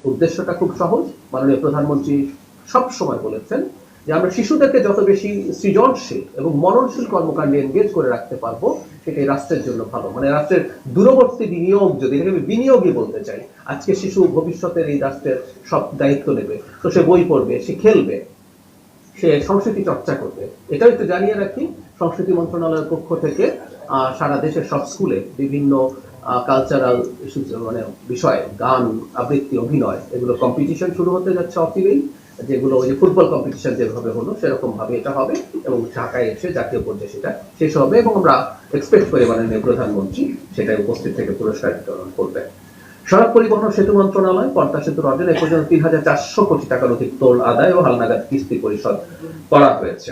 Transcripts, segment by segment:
উদ্দেশ্যটা খুব সহজ। মাননীয় প্রধানমন্ত্রী সব সময় বলেছেন যে আমরা শিশুদেরকে যত বেশি সৃজনশীল এবং মননশীল কর্মকাণ্ডে এনগেজ করে রাখতে পারবো সেটাই রাষ্ট্রের জন্য ভালো। মানে রাষ্ট্রের দূরবর্তী বিনিয়োগ, যদি এটাকে আমি বিনিয়োগই বলতে চাই, আজকে শিশু ভবিষ্যতের এই রাষ্ট্রের সব দায়িত্ব নেবে। তো সে বই পড়বে, সে খেলবে, সে সংস্কৃতি চর্চা করবে। এটাও একটু জানিয়ে রাখি, সংস্কৃতি মন্ত্রণালয়ের পক্ষ থেকে সারা দেশের সব স্কুলে বিভিন্ন কালচারাল মানে বিষয়ে গান, আবৃত্তি, অভিনয়, এগুলো কম্পিটিশন শুরু হতে যাচ্ছে অচিরেই। যেগুলো ওই ফুটবল কম্পিটিশন যেভাবে হলো সেরকম ভাবে এটা হবে এবং ঢাকায় এসে জাতীয় পর্যায়ে সেটা শেষ হবে এবং আমরা এক্সপেক্ট করি মাননীয় প্রধানমন্ত্রী সেটাই উপস্থিত থেকে পুরস্কার বিতরণ করবেন। সড়ক পরিবহন ও সেতু মন্ত্রণালয় পদ্মা সেতুর অর্জনে এ পর্যন্ত ৩,৪০০ কোটি টাকার অধিক টোল আদায় ও হালনাগাদ কিস্তি পরিশোধ করা হয়েছে।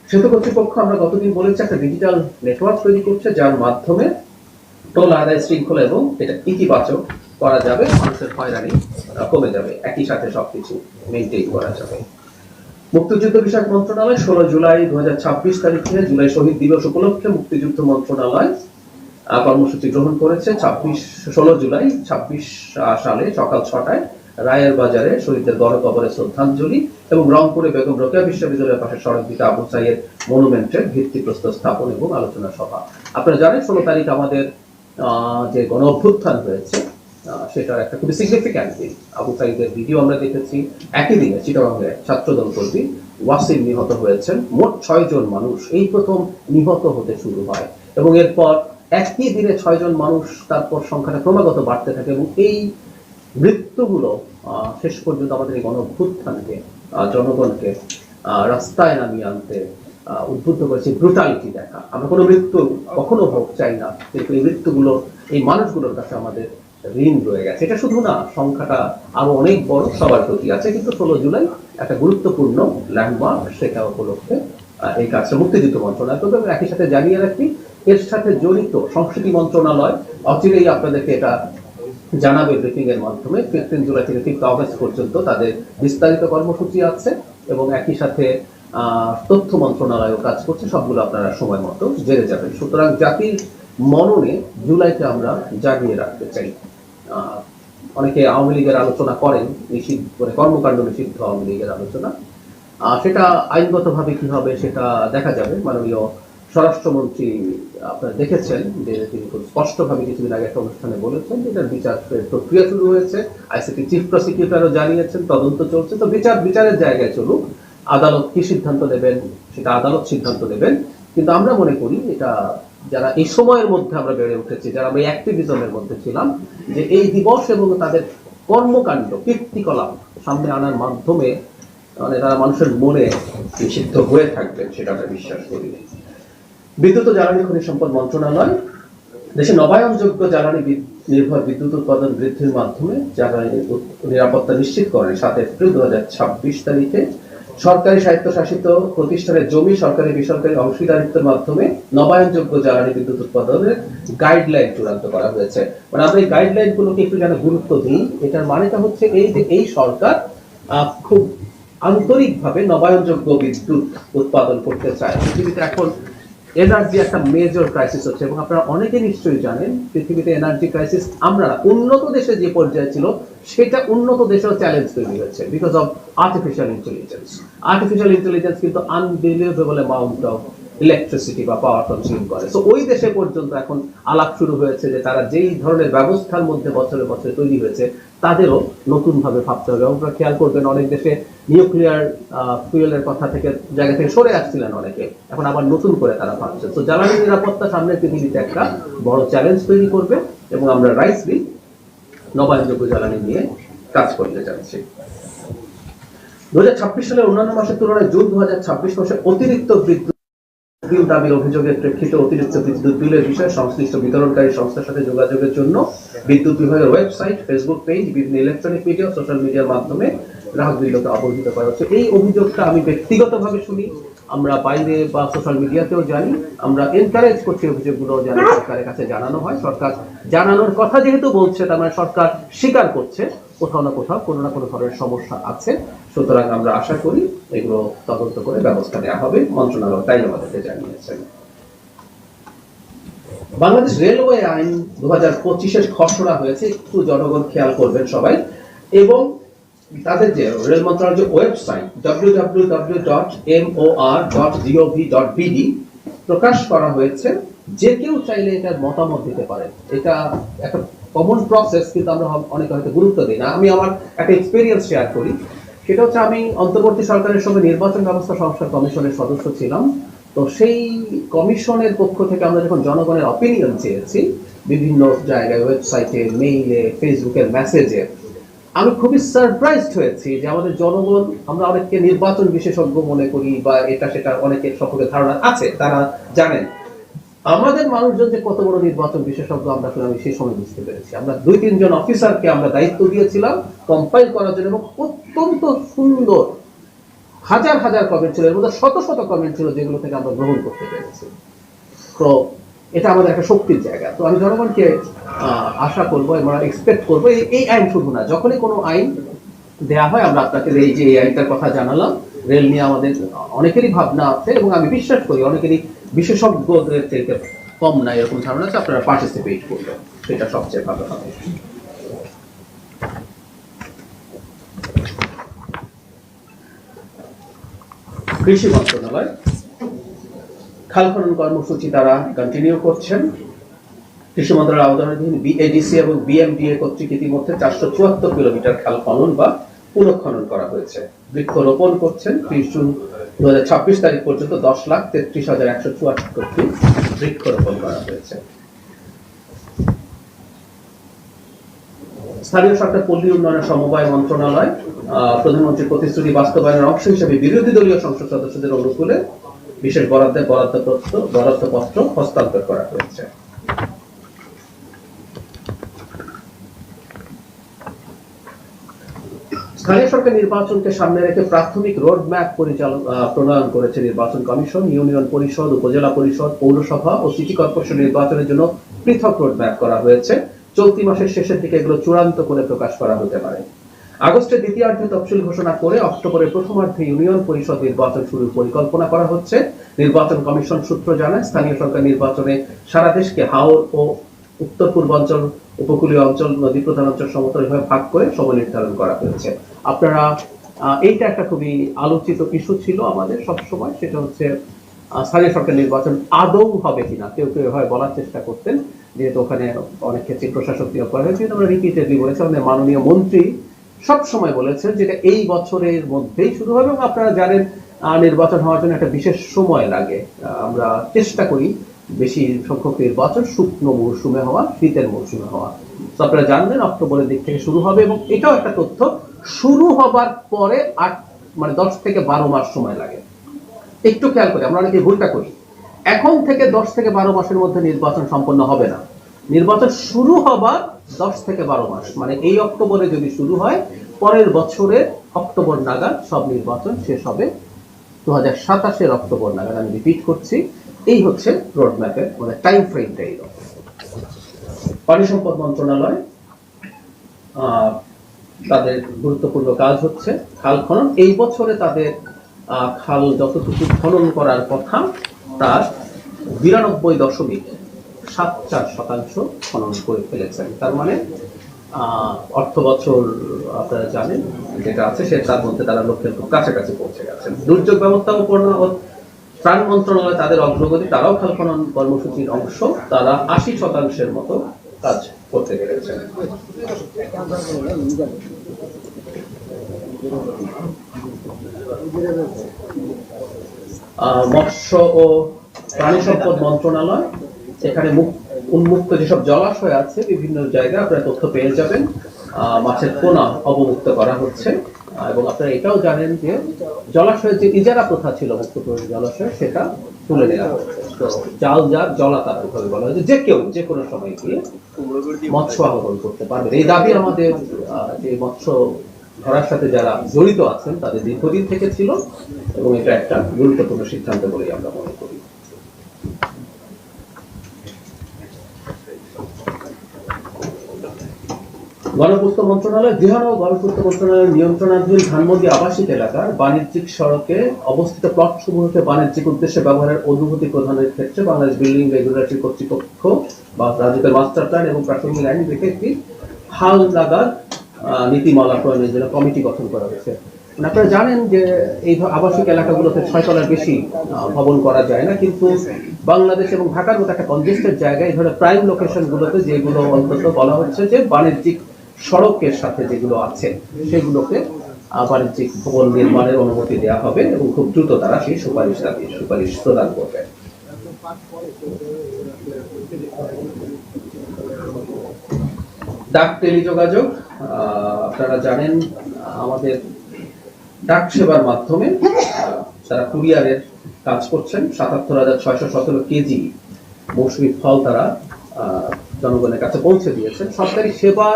সেতু কর্তৃপক্ষ, আমরা গতদিন বলেছি, একটা ডিজিটাল নেটওয়ার্ক তৈরি করছে যার মাধ্যমে টোল আদায় শৃঙ্খলা এবং এটা ইতিবাচক করা যাবে, মানুষের হয়রানি কমে যাবে, একই সাথে সবকিছু মেনটেন করা যাবে। মুক্তিযুদ্ধ বিষয়ক মন্ত্রণালয় ১৬ জুলাই ২০২৬ তারিখে জুলাই শহীদ দিবস উপলক্ষে মুক্তিযুদ্ধ মন্ত্রণালয় কর্মসূচি গ্রহণ করেছে। ১৬ জুলাই ২৬ সালে সকাল ৬টায় রায়ের বাজারে শহীদদের গণকবরে শ্রদ্ধাঞ্জলি এবং রংপুরে বেগম রোকেয়া বিশ্ববিদ্যালয়ের পাশে সড়ক দিকে আবু সাইয়েদ মনুমেন্টের ভিত্তিপ্রস্তর স্থাপন এবং আলোচনা সভা। আপনারা জানেন ১৬ তারিখ আমাদের যে গণ অভ্যুত্থান হয়েছে সেটার একটা খুবই সিগনিফিক্যান্ট দিন। আবু সাইদের ভিডিও আমরা দেখেছি। একই দিনে চিটাগাংয়ে ছাত্রদল কর্মী ওয়াসিম নিহত হয়েছেন। মোট ৬ জন মানুষ এই প্রথম নিহত হতে শুরু হয় এবং এরপর একই দিনে ৬ জন মানুষ, তারপর সংখ্যাটা ক্রমাগত বাড়তে থাকে এবং এই মৃত্যুগুলো শেষ পর্যন্ত আমাদের এই গণ অভ্যুত্থানকে, জনগণকে রাস্তায় নামিয়ে আনতে উদ্বুদ্ধ করেছে। ব্রুটালিটি দেখা, আমরা কোনো মৃত্যু কখনো হোক চাই না, কিন্তু এই মৃত্যুগুলো এই মানুষগুলোর কাছে আমাদের ঋণ রয়ে গেছে। এটা শুধু না, সংখ্যাটা আরো অনেক বড়, সবার প্রতি আছে। কিন্তু ১৬ জুলাই একটা গুরুত্বপূর্ণ ল্যান্ডমার্ক, সেটা উপলক্ষে এই কাজটা মুক্তিযুদ্ধ মন্ত্রণালয় করবে। একই সাথে জানিয়ে রাখি, এর সাথে জড়িত সংস্কৃতি মন্ত্রণালয় অচিরেই আপনাদেরকে এটা জানাবে ব্রিফিং এর মাধ্যমে। 15 জুলাই থেকে 5 আগস্ট পর্যন্ত তাদের বিস্তারিত কর্মসূচি আছে এবং একই সাথে তথ্য মন্ত্রণালয়ও কাজ করছে। সবগুলো আপনারা সময় মতো জেনে যাবেন। সুতরাং জাতির মননে জুলাইকে আমরা জাগিয়ে রাখতে চাই। অনেকে আওয়ামী লীগের আলোচনা করেন, নিষিদ্ধ করে কর্মকাণ্ড নিষিদ্ধ আওয়ামী লীগের আলোচনা, সেটা আইনগতভাবে কি হবে সেটা দেখা যাবে। মাননীয় স্বরাষ্ট্রমন্ত্রী আপনারা দেখেছেন যে তিনি খুব স্পষ্টভাবে কিছুদিন আগে একটা অনুষ্ঠানে বলেছেন যে এটার বিচার প্রক্রিয়া শুরু হয়েছে। আইসিটি চিফ প্রসিকিউটরও জানিয়েছেন তদন্ত চলছে। তো বিচারের জায়গায় চলুক, আদালত কি সিদ্ধান্ত নেবেন সেটা আদালত সিদ্ধান্ত নেবেন। কিন্তু আমরা মনে করি এটা যারা এই সময়ের মধ্যে আমরা বেড়ে উঠেছি, যারা আমরা অ্যাক্টিভিজমের মধ্যে ছিলাম, যে এই দিবস এবং তাদের কর্মকাণ্ড, কীর্তিকলাপ সামনে আনার মাধ্যমে মানে তারা মানুষের মনে নিষিদ্ধ হয়ে থাকবেন, সেটা আমরা বিশ্বাস করি। বিদ্যুৎ ও জ্বালানি খনিজ সম্পদ মন্ত্রণালয় দেশে নবায়নযোগ্য জ্বালানি নির্ভর বিদ্যুৎ উৎপাদন বৃদ্ধির মাধ্যমে জ্বালানি নিরাপত্তা নিশ্চিত করে 7 এপ্রিল ২০২৬ তারিখে সরকারি স্বায়ত্তশাসিত প্রতিষ্ঠানের জমি সরকারি বেসরকারি অংশীদারিত্বের মাধ্যমে নবায়নযোগ্য জ্বালানি বিদ্যুৎ উৎপাদনের গাইডলাইন চূড়ান্ত করা হয়েছে। মানে আমরা এই গাইডলাইন গুলোকে একটু যেন গুরুত্ব দিই। এটার মানেটা হচ্ছে এই যে এই সরকার খুব আন্তরিকভাবে নবায়নযোগ্য বিদ্যুৎ উৎপাদন করতে চায়। পৃথিবীতে এখন এনার্জি একটা মেজর ক্রাইসিস হচ্ছে এবং আপনারা অনেকে নিশ্চয়ই জানেন পৃথিবীতে এনার্জি ক্রাইসিস আমরা উন্নত দেশে যে পর্যায়ে ছিল সেটা উন্নত দেশেও চ্যালেঞ্জ তৈরি হয়েছে because of artificial intelligence. Artificial intelligence কিন্তু আনবিলিভেবল অ্যামাউন্ট অফ ইলেকট্রিসিটি বা পাওয়ার কনজিউম করে। সো ওই দেশে পর্যন্ত এখন আলাপ শুরু হয়েছে যে তারা যেই ধরনের ব্যবস্থার মধ্যে বছরে বছরে তৈরি হয়েছে তাদেরও নতুন ভাবে ভাবতে হবে। আপনারা খেয়াল করবেন অনেক দেশে নিউক্লিয়ার ফুয়েলের কথা থেকে জায়গা থেকে সরে আসছিলেন অনেকে, এখন আবার নতুন করে তারা ভাবছে। তো জ্বালানি নিরাপত্তা সামনের পৃথিবীতে একটা বড় চ্যালেঞ্জ তৈরি করবে এবং আমরা রাইটলি নবায়নযোগ্য জ্বালানি নিয়ে কাজ করতে যাচ্ছি। 2026 সালের অন্যান্য মাসের তুলনায় জুন 2026 মাসে অতিরিক্ত বিদ্যুৎ বিল দাবির অভিযোগের প্রেক্ষিতে অতিরিক্ত বিদ্যুৎ বিলের বিষয়ে সংশ্লিষ্ট বিতরণকারী সংস্থার সাথে যোগাযোগের জন্য বিদ্যুৎ বিভাগের ওয়েবসাইট, ফেসবুক পেজ, বিভিন্ন ইলেকট্রনিক মিডিয়া, সোশ্যাল মিডিয়ার মাধ্যমে গ্রাহক বিলকে অবহিত করা হচ্ছে। এই অভিযোগটা আমি ব্যক্তিগতভাবে শুনি, আমরা বাইরে বা সোশ্যাল মিডিয়াতেও জানি। আমরা এনকারেজ করছি অভিযোগগুলো যেন সরকারের কাছে জানানো হয়। সরকার জানানোর কথা যেহেতু বলছে, তার মানে সরকার স্বীকার করছে কোথাও না কোথাও কোনো না কোনো ধরনের সমস্যা আছে। সুতরাং আমরা আশা করি এগুলো তদন্ত করে ব্যবস্থা নেওয়া হবে। মন্ত্রণালয় তাই আমাদেরকে জানিয়েছেন। বাংলাদেশ রেলওয়ে আইন 2025-এর খসড়া হয়েছে, একটু জনগণ খেয়াল করবেন সবাই। এবং তাদের যে রেল মন্ত্রণালয়ের যে ওয়েবসাইট www.mor.gov.bd প্রকাশ করা হয়েছে, যে কেউ চাইলে এটার মতামত দিতে পারে। এটা একটা কমন প্রসেস, কিন্তু আমরা অনেকে হয়তো গুরুত্ব দিই না। আমি আমার একটা এক্সপেরিয়েন্স শেয়ার করি। সেটা হচ্ছে, আমি অন্তর্বর্তী সরকারের সঙ্গে নির্বাচন ব্যবস্থা সংস্কার কমিশনের সদস্য ছিলাম। তো সেই কমিশনের পক্ষ থেকে আমরা যখন জনগণের অপিনিয়ন চেয়েছি বিভিন্ন জায়গায়, ওয়েবসাইটে, মেইলে, ফেসবুকের মেসেজে, আমি খুবই সারপ্রাইজড হয়েছি যে আমাদের জনগণ, আমরা অনেককে নির্বাচন বিশেষজ্ঞ মনে করি বা এটা সেটা অনেকের সম্পর্কে ধারণা আছে, তারা জানেন আমাদের মানুষজন যে কত বড় নির্বাচন বিশেষজ্ঞ আমরা আসলে আমি সেই সময় বুঝতে পেরেছি। আমরা 2-3 জন অফিসারকে আমরা দায়িত্ব দিয়েছিলাম কম্পাইল করার জন্য, এবং অত্যন্ত সুন্দর হাজার হাজার কমেন্ট ছিল, এর মধ্যে শত শত কমেন্ট ছিল যেগুলো থেকে আমরা গ্রহণ করতে পেরেছি। তো এটা আমাদের একটা শক্তির জায়গা। তো আমি জনগণকে আশা করবো এবং এক্সপেক্ট করবো, এই আইন শুধু না, যখনই কোনো আইন দেয়া হয় আমরা আপনাকে এই যে এই আইনটার কথা জানালাম। রেল নিয়ে আমাদের অনেকেরই ভাবনা আছে, এবং আমি বিশ্বাস করি অনেকেরই বিশেষজ্ঞদের থেকে কম না এরকম ধারণা আছে। আপনারা পার্টিসিপেট করবেন, সেটা সবচেয়ে ভালো হবে। কৃষি মন্ত্রণালয় খাল খনন কর্মসূচি তারা কন্টিনিউ করছেন। কৃষি মন্ত্রণালয়ের আওতাধীন বিএডিসি এবং বিএমডিএ কর্তৃক ইতিমধ্যে 474 কিলোমিটার খাল খনন বা পুনঃখনন করা হয়েছে। বৃক্ষরোপণ করছেন 30 জুন 2026 তারিখ পর্যন্ত 10,33,174টি বৃক্ষরোপণ করা হয়েছে। স্থানীয় সরকার পল্লী উন্নয়ন সমবায় মন্ত্রণালয় প্রধানমন্ত্রীর প্রতিশ্রুতি বাস্তবায়নের অংশ হিসেবে বিরোধী দলীয় সংসদ সদস্যদের অনুকূলে বিশেষ বরাদ্দপত্র হস্তান্তর করা হয়েছে। স্থানীয় সরকার নির্বাচনকে সামনে রেখে প্রাথমিক রোড ম্যাপ প্রণয়ন করেছে নির্বাচন কমিশন। ইউনিয়ন পরিষদ, উপজেলা পরিষদ, পৌরসভা ও সিটি কর্পোরেশন নির্বাচনের জন্য পৃথক রোড ম্যাপ করা হয়েছে। চলতি মাসের শেষের দিকে এগুলো চূড়ান্ত করে প্রকাশ করা হতে পারে। আগস্টের দ্বিতীয়ার্ধে তফসিল ঘোষণা করে অক্টোবরের প্রথমার্ধে ইউনিয়ন পরিষদ নির্বাচন শুরুর পরিকল্পনা করা হচ্ছে। নির্বাচন কমিশন সূত্র জানায়, স্থানীয় সরকার নির্বাচনে সারা দেশকে হাওর ও উত্তর পূর্বাঞ্চল, উপকূলীয় অঞ্চল, নদী প্রধান অঞ্চল সমতল ভাবে ভাগ করে সময় নির্ধারণ করা হয়েছে। আপনারা এইটা একটা খুবই আলোচিত ইস্যু ছিল আমাদের সবসময়, সেটা হচ্ছে স্থানীয় সরকার নির্বাচন আদৌ হবে কিনা। কেউ কেউ এভাবে বলার চেষ্টা করতেন, যেহেতু ওখানে অনেক ক্ষেত্রে প্রশাসক নিয়োগ করা হয়েছে। আমরা রিপিটেডলি বলেছি, আমাদের মাননীয় মন্ত্রী সব সময় বলেছেন যেটা এই বছরের মধ্যেই শুরু হবে। এবং আপনারা জানেন নির্বাচন হওয়ার জন্য একটা বিশেষ সময় লাগে। আমরা চেষ্টা করি বেশি সংখ্যক নির্বাচন শুকনো মৌসুমে হওয়া, শীতের মৌসুমে হওয়া। তো আপনারা জানবেন অক্টোবরের দিক থেকে শুরু হবে। এবং এটাও একটা তথ্য, শুরু হবার পরে 10 থেকে 12 মাস সময় লাগে। একটু খেয়াল করি, আমরা অনেকে ভুলটা করি। এখন থেকে 10 থেকে 12 মাসের মধ্যে নির্বাচন সম্পন্ন হবে না। নির্বাচন শুরু হবার 10 থেকে 12 মাস, মানে এই অক্টোবরে যদি শুরু হয়, পরের বছরের অক্টোবর নাগাদ সব নির্বাচন শেষ হবে। 2027-এর অক্টোবর নাগাদ, আমি রিপিট করছি। এই হচ্ছে রোড ম্যাপের মানে টাইম ফ্রেমটা। এই পানি সম্পদ মন্ত্রণালয় তাদের গুরুত্বপূর্ণ কাজ হচ্ছে খাল খনন। এই বছরে তাদের খাল যতটুকু খনন করার কথা তার 92.74% খনন করে ফেলেছেন। তার মানে অর্থ বছর আপনারা জানেন যেটা আছে সে তার মধ্যে তারা লক্ষ্যের খুব কাছাকাছি পৌঁছে গেছেন। দুর্যোগ ব্যবস্থাপনা ও ত্রাণ মন্ত্রণালয় তাদের অগ্রগতি, তারাও খাল খনন কর্মসূচির অংশ। তারা 80% মতো কাজ করতে পেরেছেন। মৎস্য ও প্রাণী সম্পদ মন্ত্রণালয়, এখানে উন্মুক্ত যেসব জলাশয় আছে বিভিন্ন জায়গায় আপনারা তথ্য পেয়ে যাবেন। মাছের পোনা অবমুক্ত করা হচ্ছে। এবং আপনারা এটাও জানেন যে জলাশয়ের যে ইজারা প্রথা ছিল মুক্ত জলাশয়, সেটা তুলে নেওয়া হচ্ছে। তো জাল যার জলাতার ভাবে বলা হয়েছে, যে কেউ যে কোনো সময় গিয়ে মৎস্য আহরণ করতে পারবে। এই দাবি আমাদের যে মৎস্য ধরার সাথে যারা জড়িত আছেন তাদের দীর্ঘদিন থেকে ছিল, এবং এটা একটা গুরুত্বপূর্ণ সিদ্ধান্ত বলেই আমরা মনে করি। গণপূর্ত মন্ত্রণালয়, গৃহ ও গণপূর্ত মন্ত্রণালয়ের নিয়ন্ত্রণাধীন ধানমন্ডি আবাসিক এলাকার বাণিজ্যিক সড়কে অবস্থিত প্লটসমূহকে বাণিজ্যিক উদ্দেশ্যে ব্যবহারের অনুমতি প্রদানের ক্ষেত্রে বাংলাদেশ বিল্ডিং রেগুলেটরি কর্তৃপক্ষ বা রাজ্যের মাস্টার প্ল্যান এবং প্রাথমিক আইন দেখে একটি হাল নাগাদ নীতিমালা প্রণয়নের জন্য কমিটি গঠন করা হয়েছে। আপনারা জানেন যে এই আবাসিক এলাকাগুলোতে 6 তলার বেশি ভবন করা যায় না, কিন্তু বাংলাদেশ এবং ঢাকার মতো একটা কনজেস্টেড জায়গায় এই ধরনের প্রাইম লোকেশন গুলোতে যেগুলো অন্তত বলা হচ্ছে যে বাণিজ্যিক সড়কের সাথে যেগুলো আছে সেগুলোকে বাণিজ্যিক ভবন নির্মাণের অনুমতি দেওয়া হবে এবং খুব দ্রুত তারা সেই সুপারিশ প্রদান করবে। ডাক টেলিযোগাযোগ, আপনারা জানেন আমাদের ডাক সেবার মাধ্যমে তারা কুরিয়ারের কাজ করছেন। ৭৭,৬১৭ কেজি মৌসুমী ফল তারা জনগণের কাছে পৌঁছে দিয়েছেন। সরকারি সেবা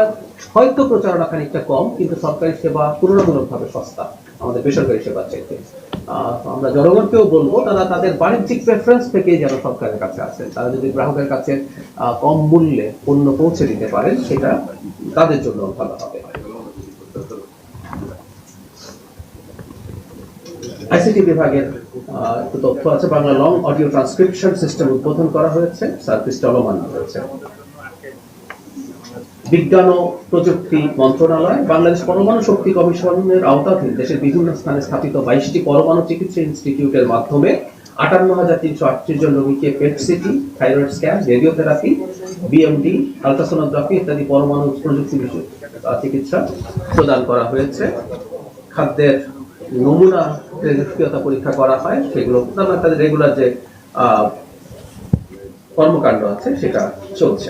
হয়তো প্রচারণা খানিকটা কম, কিন্তু সরকারি সেবা তুলনামূলকভাবে সস্তা আমাদের বেসরকারি সেবা চাইতে। আমরা জনগণকেও বলবো তারা তাদের বাণিজ্যিক প্রেফারেন্স থেকেই যেন সরকারের কাছে আসেন। তারা যদি গ্রাহকের কাছে কম মূল্যে পণ্য পৌঁছে দিতে পারেন সেটা তাদের জন্য ভালো হবে। আইসিটি বিভাগের একটু তথ্য আছে। Bangla long audio transcription system উদ্বোধন করা হয়েছে, সার্ভিস চলমান রয়েছে। বিজ্ঞান ও প্রযুক্তি মন্ত্রণালয়, বাংলাদেশ পরমাণু শক্তি কমিশনের আওতাধীন দেশের বিভিন্ন স্থানে স্থাপিত 22টি পরমাণু চিকিৎসা ইনস্টিটিউটের মাধ্যমে 58,338 জন রোগীকে PET CT, thyroid scan, radiotherapy, BMD, ultrasonography ইত্যাদি পরমাণু প্রযুক্তি বিষয়ক চিকিৎসা প্রদান করা হয়েছে। খাদ্যের নমুনা তেজস্ক্রিয়তা পরীক্ষা করা হয়, সেগুলো তাদের রেগুলার যে কর্মকাণ্ড আছে সেটা চলছে।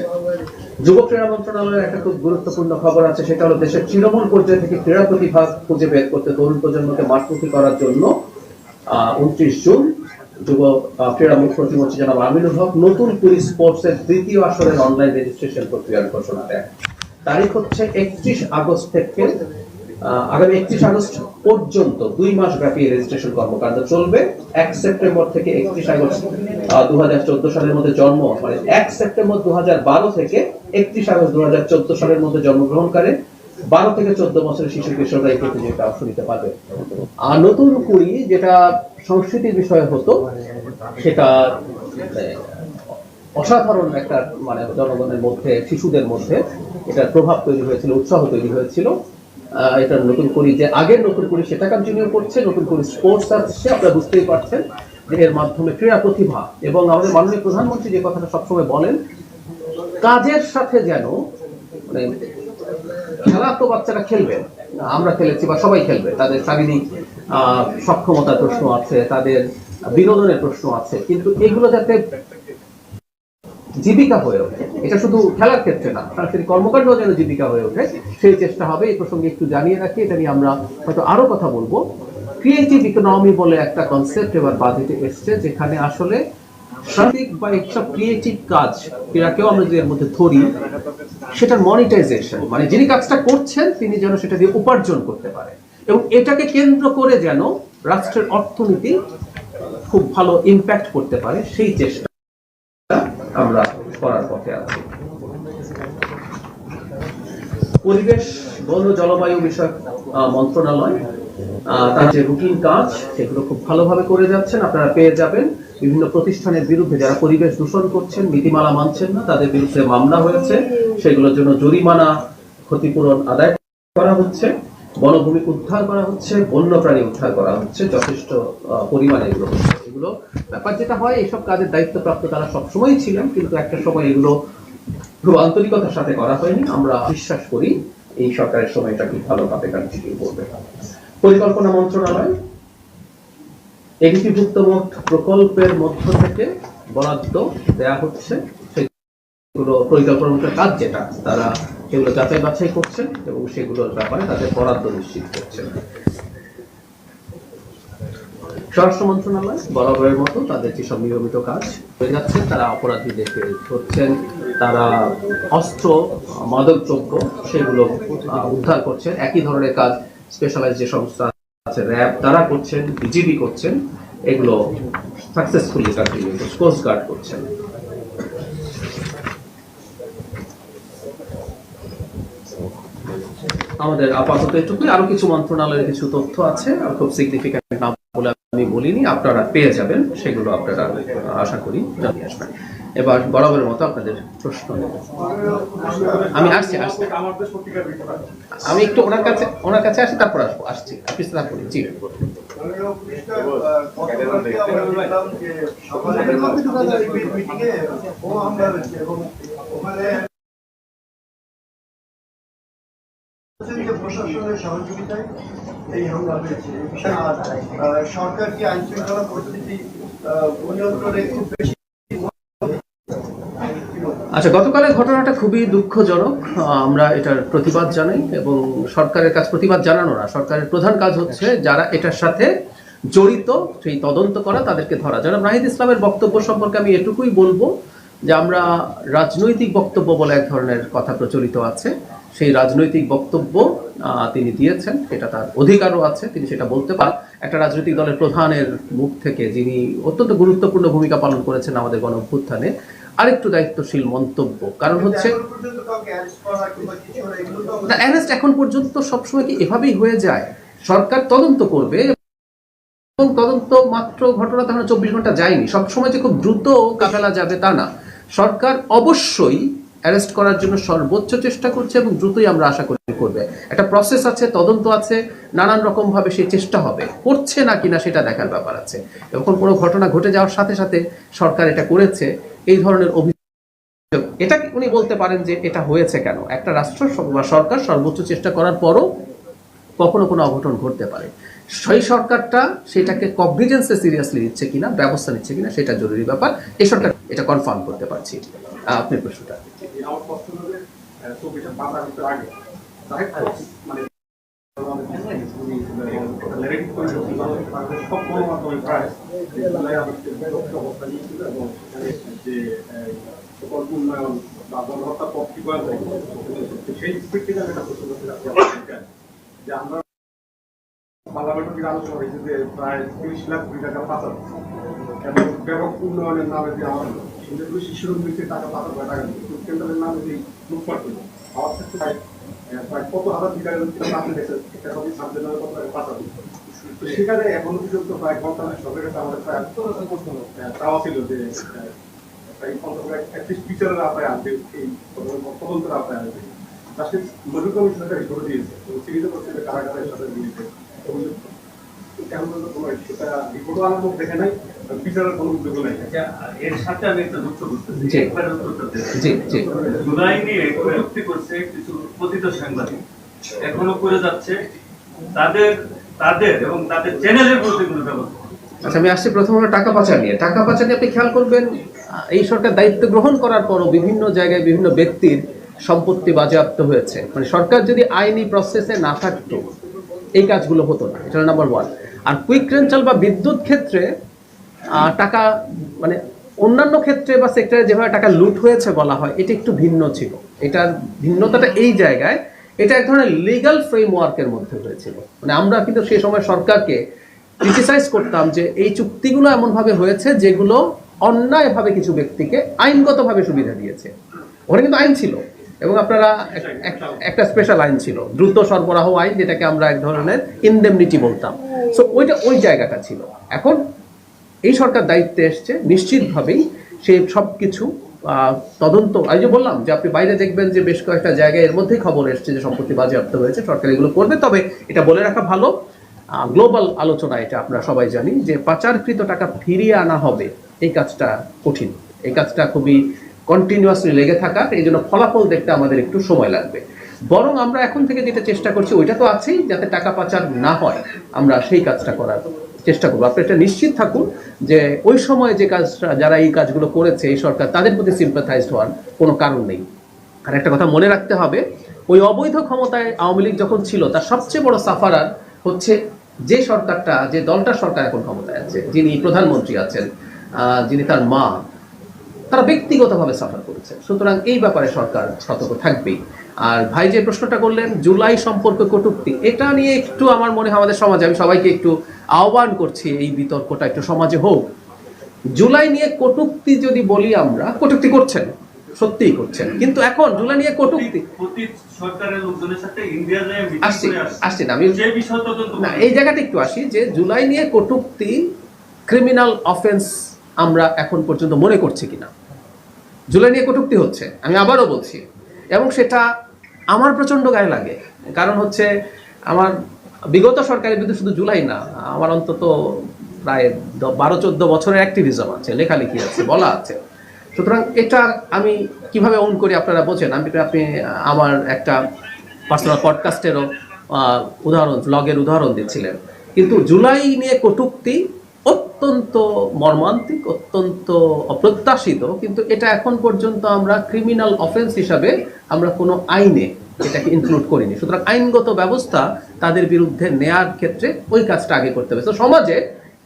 যুব ক্রীড়া মন্ত্রণালয়ের একটা খুব গুরুত্বপূর্ণ খবর আছে, সেটা হলো দেশের তৃণমূল পর্যায় থেকে ক্রীড়া প্রতিভা খুঁজে বের করতে তরুণ প্রজন্মকে মাঠমুখী করার জন্য 29 জুন যুব ক্রীড়া প্রতিমন্ত্রী জনাব আমিনুল হক নতুন পুরী স্পোর্টসের দ্বিতীয় আসরের অনলাইন রেজিস্ট্রেশন প্রক্রিয়ার ঘোষণা দেন। তারিখ হচ্ছে 31 আগস্ট থেকে আগামী 31 আগস্ট পর্যন্ত 2 মাস ব্যাপী রেজিস্ট্রেশন কর্মকাণ্ড চলবে। 1 সেপ্টেম্বর থেকে 31 আগস্ট 2014 সালের মধ্যে জন্ম, মানে 1 সেপ্টেম্বর 2012 থেকে 31 আগস্ট 2014 সালের মধ্যে জন্মগ্রহণকারী 12 থেকে 14 বছরের শিশু কিশোররা এই প্রতিযোগিতায় অংশ নিতে পারবে। আর নতুন কুড়ি যেটা সংস্কৃতির বিষয় হতো, সেটা অসাধারণ একটা মানে জনগণের মধ্যে, শিশুদের মধ্যে এটার প্রভাব তৈরি হয়েছিল, উৎসাহ তৈরি হয়েছিল। এটা নতুন করি যে আগের নতুন করি সেটা কন্টিনিউ করছে, নতুন করি স্পোর্টস আসছে। আপনারা বুঝতেই পারছেন যে এর মাধ্যমে ক্রীড়া প্রতিভা এবং আমাদের মাননীয় প্রধানমন্ত্রী যে কথাটা সবসময় বলেন, কাজের সাথে যেন মানে খেলা তো বাচ্চারা খেলবে, আমরা খেলেছি বা সবাই খেলবে, তাদের শারীরিক সক্ষমতার প্রশ্ন আছে, তাদের বিনোদনের প্রশ্ন আছে, কিন্তু এগুলো যাতে জীবিকা হয়ে ওঠে, এটা শুধু খেলার ক্ষেত্রে না, সাংস্কৃতিক কর্মকাণ্ড যেন জীবিকা হয়ে ওঠে, সেই চেষ্টা হবে। এই প্রসঙ্গে একটু জানিয়ে রাখি, এটা নিয়ে আমরা হয়তো আরো কথা বলবো। ক্রিয়েটিভ ইকোনমি বলে একটা কনসেপ্ট এবার বাজেটে এসছে, যেখানে আসলে সাংস্কৃতিক বা এইসব ক্রিয়েটিভ কাজ ক্রীড়াকেও আমরা যদি এর মধ্যে ধরি, সেটার মনিটাইজেশন, মানে যিনি কাজটা করছেন তিনি যেন সেটা দিয়ে উপার্জন করতে পারে এবং এটাকে কেন্দ্র করে যেন রাষ্ট্রের অর্থনীতি খুব ভালো ইম্প্যাক্ট করতে পারে, সেই চেষ্টা আমরা করার পথে আছি। পরিবেশ, বন ও জলবায়ু বিষয়ক মন্ত্রণালয় তার যে রুটিন কাজ সেগুলো খুব ভালোভাবে করে যাচ্ছেন। আপনারা পেয়ে যাবেন বিভিন্ন প্রতিষ্ঠানের বিরুদ্ধে যারা পরিবেশ দূষণ করছেন, নীতিমালা মানছেন না, তাদের বিরুদ্ধে মামলা হয়েছে, সেগুলোর জন্য জরিমানা, ক্ষতিপূরণ আদায় করা হচ্ছে, বনভূমি উদ্ধার করা হচ্ছে, বন্যপ্রাণী উদ্ধার করা হচ্ছে, যথেষ্ট পরিমাণে এগুলো হচ্ছে। এগুলো ব্যাপার যেটা হয়, এইসব কাজের দায়িত্বপ্রাপ্ত তারা সবসময় ছিলেন, কিন্তু একটা সময় এগুলো খুব আন্তরিকতার সাথে করা হয়নি। আমরা বিশ্বাস করি এই সরকারের সময়টা খুব ভালোভাবে কন্টিনিউ করবে। পরিকল্পনা মন্ত্রণালয় এমপিভুক্ত মোট প্রকল্পের মধ্য থেকে বরাদ্দ দেয়া হচ্ছে, সেগুলো পরিকল্পনার কাজ যেটা তারা সেগুলো যাচাই বাছাই করছেন এবং সেগুলোর ব্যাপারে তাদের বরাদ্দ নিশ্চিত করছেন। স্বরাষ্ট্র মন্ত্রণালয় বরাবরের মতো তাদের যেসব নিয়মিত কাজ হয়ে যাচ্ছে, তারা অপরাধীদেরকে ধরছেন, তারা অস্ত্র, মাদকদ্রব্য সেগুলো উদ্ধার করছেন। একই ধরনের কাজ স্পেশালাইজ যে সংস্থা আছে, র্যাব, তারা করছেন, বিজিবি করছেন, এগুলো সাকসেসফুলি কন্টিনিউ, কোস্ট গার্ড করছেন। আমাদের আপাতত এটুকুই। আরো কিছু মন্ত্রণালয়ের কিছু তথ্য আছে, খুব সিগনিফিক্যান্ট না বলে আমি বলিনি, আপনারা পেয়ে যাবেন, সেগুলো আপনারা আশা করি জানিয়ে আসবেন। এবার বরাবরের মতো আপনাদের প্রশ্ন আমি আসছি আমি একটু ওনার কাছে আসি, তারপর আসছি আপনি তারপরে। জি প্রশাসনের সহযোগিতায় এই হামলা হয়েছে, সরকার কি আইন শৃঙ্খলা পরিস্থিতি নিয়ন্ত্রণে খুব বেশি? আচ্ছা, গতকালের ঘটনাটা খুবই দুঃখজনক। আমরা এটার প্রতিবাদ জানাই এবং সরকারের কাছে প্রতিবাদ জানানো না, সরকারের প্রধান কাজ হচ্ছে যারা এটার সাথে জড়িত সেই তদন্ত করা, তাদেরকে ধরা। জনাব নাহিদ ইসলামের বক্তব্য সম্পর্কে আমি এটুকুই বলবো যে আমরা রাজনৈতিক বক্তব্য বলে এক ধরনের কথা প্রচলিত আছে, সেই রাজনৈতিক বক্তব্য তিনি দিয়েছেন, এটা তার অধিকারও আছে, তিনি সেটা বলতে পারেন। একটা রাজনৈতিক দলের প্রধানের মুখ থেকে, যিনি অত্যন্ত গুরুত্বপূর্ণ ভূমিকা পালন করেছেন আমাদের গণ অভ্যুত্থানে, আরেকটু দায়িত্বশীল মন্তব্য। কারণ হচ্ছে অ্যারেস্ট এখন পর্যন্ত সবসময় কি এভাবেই হয়ে যায়? সরকার তদন্ত করবে এবং তদন্ত মাত্র ঘটনা তখন 24 ঘন্টা যায়নি, সবসময় যে খুব দ্রুত কাফেলা যাবে তা না। সরকার অবশ্যই অ্যারেস্ট করার জন্য সর্বোচ্চ চেষ্টা করছে এবং দ্রুতই আমরা আশা করি করবে। একটা প্রসেস আছে, তদন্ত আছে, নানান রকম ভাবে সেই চেষ্টা হবে, করছে না কিনা সেটা দেখার ব্যাপার আছে। এখন কোনো ঘটনা ঘটে যাওয়ার সাথে সাথে সরকার এটা করেছে, এই ধরনের অভিযোগ, এটা উনি বলতে পারেন যে এটা হয়েছে কেন। একটা রাষ্ট্র বা সরকার সর্বোচ্চ চেষ্টা করার পরও কখনো কোনো অঘটন ঘটতে পারে। সেই সরকারটা সেটাকে কগনিজেন্সে সিরিয়াসলি নিচ্ছে কিনা, ব্যবস্থা নিচ্ছে কিনা, সেটা জরুরি ব্যাপার। এই সরকার এটা কনফার্ম করতে পারছি। আপনার প্রশ্নটা উন্নয়ন বা গণহত্যা সেই যে আমরা পার্লামেন্টের আলোচনা হয়েছে যে প্রায় 30 লাখ কোটি টাকা পাচার এবং ব্যাপক উন্নয়নের নামে যে আমার শিশুর মৃত্যুর টাকা পাচার করে টাকা কেন্দ্রের নামে যে লুটপাট করলো আমার ক্ষেত্রে প্রায় কত হাজার বিঘার আপনি দেখছেন সাবজেক্টের কত টাকা পাচার। তো সেখানে এখন পর্যন্ত প্রায় গণতান্ত্রিক সরকারের কাছে আমাদের প্রায় চাওয়া ছিল যে বিচারের আওতায় আনবে, এই তদন্তের আওতায় আনবে। আজকে মজুর কমিশন একটা রিপোর্ট দিয়েছে, চিহ্নিত করছে যে কারাগারের সাথে মিলিয়ে এর সাথে আমি একটা যুক্ত করতেছি। জুলাই নিয়ে কটূক্তি করছে কিছু কথিত সাংবাদিক, এখনো করে যাচ্ছে, তাদের এবং তাদের চ্যানেলের প্রতি কোনো ব্যবস্থা। আচ্ছা, আমি আসছি প্রথম হলো টাকা পাচার নিয়ে। টাকা পাচার নিয়ে আপনি খেয়াল করবেন, এই সরকার দায়িত্ব গ্রহণ করার পরও বিভিন্ন জায়গায় বিভিন্ন ব্যক্তির সম্পত্তি বাজেয়াপ্ত হয়েছে। মানে সরকার যদি আইনি প্রসেসে না থাকতো এই কাজগুলো হতো না, এটা নাম্বার 1। আর কুইক রেন্টাল বা বিদ্যুৎ ক্ষেত্রে টাকা, মানে অন্যান্য ক্ষেত্রে বা সেক্টরে যেভাবে টাকা লুট হয়েছে বলা হয়, এটা একটু ভিন্ন ছিল। এটার ভিন্নতাটা এই জায়গায়, এটা এক ধরনের লিগ্যাল ফ্রেমওয়ার্কের মধ্যে হয়েছিল। মানে আমরা কিন্তু সেই সময় সরকারকে ক্রিটিসাইজ করতাম যে এই চুক্তিগুলো এমনভাবে হয়েছে যেগুলো অন্যায়ভাবে কিছু ব্যক্তিকে আইনগতভাবে সুবিধা দিয়েছে। ওখানে কিন্তু আইন ছিল এবং আপনারা একটা স্পেশাল আইন ছিল, দ্রুত সরবরাহ আইন, যেটাকে আমরা এক ধরনের ইনডেমনিটি বলতাম। সো ওইটা ওই জায়গাটা ছিল। এখন এই সরকার দায়িত্বে এসছে, নিশ্চিতভাবেই সেই সব কিছু তদন্ত, আমি যে বললাম যে আপনি বাইরে দেখবেন যে বেশ কয়েকটা জায়গায় এর মধ্যেই খবর এসছে যে সম্পত্তি বাজেয়াপ্ত হয়েছে, সরকার এগুলো করবে। তবে এটা বলে রাখা ভালো, গ্লোবাল আলোচনা এটা আমরা সবাই জানি যে পাচারকৃত টাকা ফিরিয়ে আনা হবে, এই কাজটা কঠিন, এই কাজটা খুবই কন্টিনিউয়াসলি লেগে থাকার, এই জন্য ফলাফল দেখতে আমাদের একটু সময় লাগবে। বরং আমরা এখন থেকে যেটা চেষ্টা করছি ওইটা তো আছেই, যাতে টাকা পাচার না হয় আমরা সেই কাজটা করার চেষ্টা করবো। আপনি এটা নিশ্চিত থাকুন যে ওই সময় যে কাজটা, যারা এই কাজগুলো করেছে এই সরকার, তাদের প্রতি সিম্পাথাইজড হওয়ার কোনো কারণ নেই। আর একটা কথা মনে রাখতে হবে, ওই অবৈধ ক্ষমতায় আওয়ামী লীগ যখন ছিল, তার সবচেয়ে বড় সাফারার হচ্ছে যে সরকারটা, যে দলটা সরকার এখন ক্ষমতায় আছে, যিনি প্রধানমন্ত্রী আছেন, যিনি তার মা, তারা ব্যক্তিগতভাবে সাফার করেছে। সুতরাং এই ব্যাপারে সরকার সতর্ক থাকবেই। আর ভাই যে প্রশ্নটা করলেন জুলাই সম্পর্কে কটূক্তি, এটা নিয়ে একটু আমার মনে হয় আমাদের সমাজে, আমি সবাইকে একটু আহ্বান করছি এই বিতর্কটা একটু সমাজে হোক। জুলাই নিয়ে কটূক্তি যদি বলি, আমরা কটূক্তি করছেন, সত্যিই করছেন, কিন্তু এখন জুলাই নিয়ে কটূক্তি প্রতি সরকারের লোকজনের সাথে ইন্ডিয়া যায় মিটিং আসছি করে আসছে। আসছি না আমি সেই বিষয় তদন্ত না এই জায়গাটা একটু আসি যে জুলাই নিয়ে কটূক্তি ক্রিমিনাল অফেন্স আমরা এখন পর্যন্ত মনে করছি কিনা। জুলাই নিয়ে কটূক্তি হচ্ছে, আমি আবারও বলছি, এবং সেটা আমার প্রচন্ড গায়ে লাগে। কারণ হচ্ছে আমার বিগত সরকারের বিরুদ্ধে শুধু জুলাই না, আমার অন্তত প্রায় 12-14 বছরের অ্যাক্টিভিজম আছে, লেখালেখি আছে, বলা আছে। সুতরাং এটা আমি কিভাবে অন করি আপনারা বোঝেন। আপনি আমার একটা পার্সোনাল পডকাস্টেরও উদাহরণ, ব্লগের উদাহরণ দিচ্ছিলেন, কিন্তু জুলাই নিয়ে কটূক্তি অত্যন্ত মর্মান্তিক, অত্যন্ত অপ্রত্যাশিত, কিন্তু এটা এখন পর্যন্ত আমরা ক্রিমিনাল অফেন্স হিসাবে আমরা কোনো আইনে এটাকে ইনক্লুড করিনি। সুতরাং আইনগত ব্যবস্থা তাদের বিরুদ্ধে নেয়ার ক্ষেত্রে ওই কাজটা আগে করতে হবে। তো সমাজে